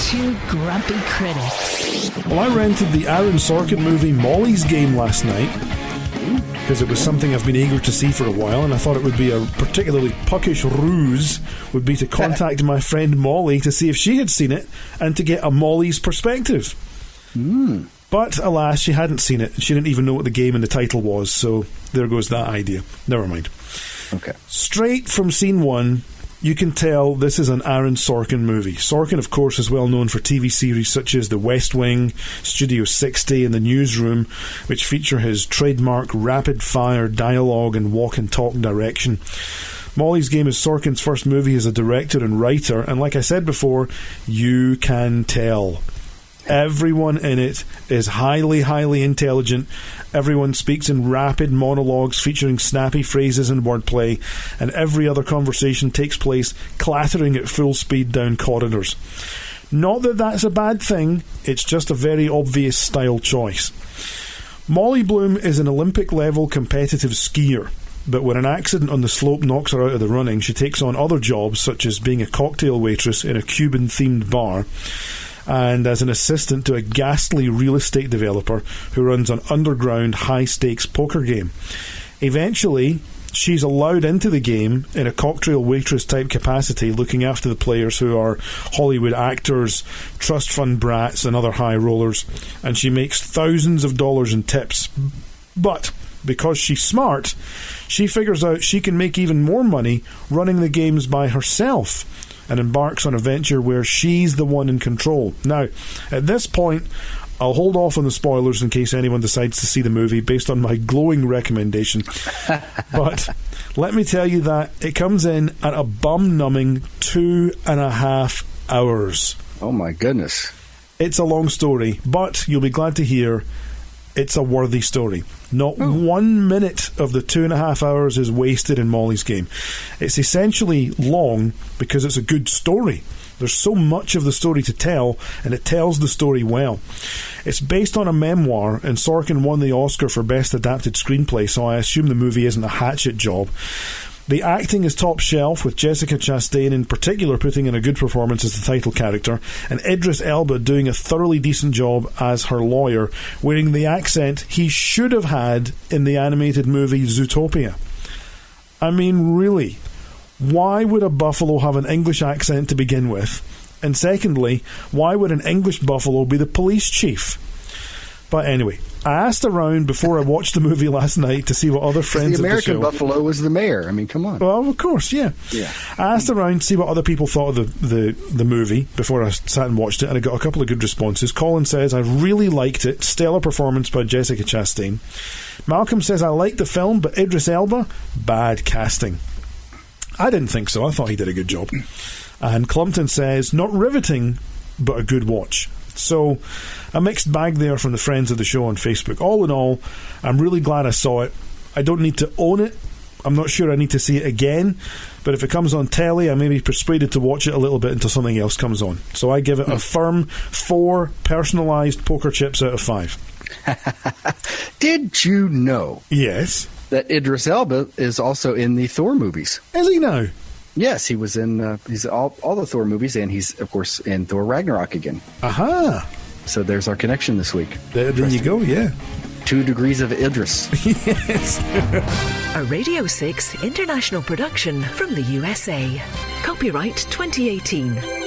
Two grumpy critics. Well, I rented the Aaron Sorkin movie Molly's Game last night because it was something I've been eager to see for a while, and I thought it would be a particularly puckish ruse would be to contact my friend Molly to see if she had seen it and to get a Molly's perspective. But alas, she hadn't seen it. She didn't even know what the game and the title was, so there goes that idea. Never mind. Okay. Straight from scene one, you can tell this is an Aaron Sorkin movie. Sorkin, of course, is well known for TV series such as The West Wing, Studio 60 and The Newsroom, which feature his trademark rapid-fire dialogue and walk-and-talk direction. Molly's Game is Sorkin's first movie as a director and writer, and like I said before, you can tell. Everyone in it is highly, highly intelligent. Everyone speaks in rapid monologues featuring snappy phrases and wordplay, and every other conversation takes place clattering at full speed down corridors. Not that that's a bad thing, it's just a very obvious style choice. Molly Bloom is an Olympic-level competitive skier, but when an accident on the slope knocks her out of the running, she takes on other jobs such as being a cocktail waitress in a Cuban-themed bar, and as an assistant to a ghastly real estate developer who runs an underground high-stakes poker game. Eventually, she's allowed into the game in a cocktail waitress type capacity, looking after the players who are Hollywood actors, trust fund brats and other high rollers, and she makes thousands of dollars in tips. But because she's smart, she figures out she can make even more money running the games by herself, and embarks on a venture where she's the one in control. Now, at this point, I'll hold off on the spoilers in case anyone decides to see the movie based on my glowing recommendation. But let me tell you that it comes in at a bum-numbing 2.5 hours. Oh my goodness. It's a long story, but you'll be glad to hear it's a worthy story. Not 1 minute of the 2.5 hours is wasted in Molly's Game. It's essentially long because it's a good story. There's so much of the story to tell, and it tells the story well. It's based on a memoir, and Sorkin won the Oscar for Best Adapted Screenplay, so I assume the movie isn't a hatchet job. The acting is top shelf, with Jessica Chastain in particular putting in a good performance as the title character, and Idris Elba doing a thoroughly decent job as her lawyer, wearing the accent he should have had in the animated movie Zootopia. I mean, really, why would a buffalo have an English accent to begin with? And secondly, why would an English buffalo be the police chief? But anyway, I asked around before I watched the movie last night to see what other friends the of the show... American buffalo was the mayor. I mean, come on. Well, of course, yeah. I asked around to see what other people thought of the movie before I sat and watched it, and I got a couple of good responses. Colin says, I really liked it. Stellar performance by Jessica Chastain. Malcolm says, I liked the film, but Idris Elba, bad casting. I didn't think so. I thought he did a good job. And Clumpton says, not riveting, but a good watch. So, a mixed bag there from the friends of the show on Facebook. All in all, I'm really glad I saw it. I don't need to own it. I'm not sure I need to see it again. But if it comes on telly, I may be persuaded to watch it a little bit until something else comes on. So I give it a firm 4 personalised poker chips out of 5. Did you know? Yes. That Idris Elba is also in the Thor movies. Is he now? Yes, he was in he's all the Thor movies, and he's, of course, in Thor Ragnarok again. Aha! So there's our connection this week. There you go, yeah. 2 degrees of Idris. Yes. A Radio 6 international production from the USA. Copyright 2018.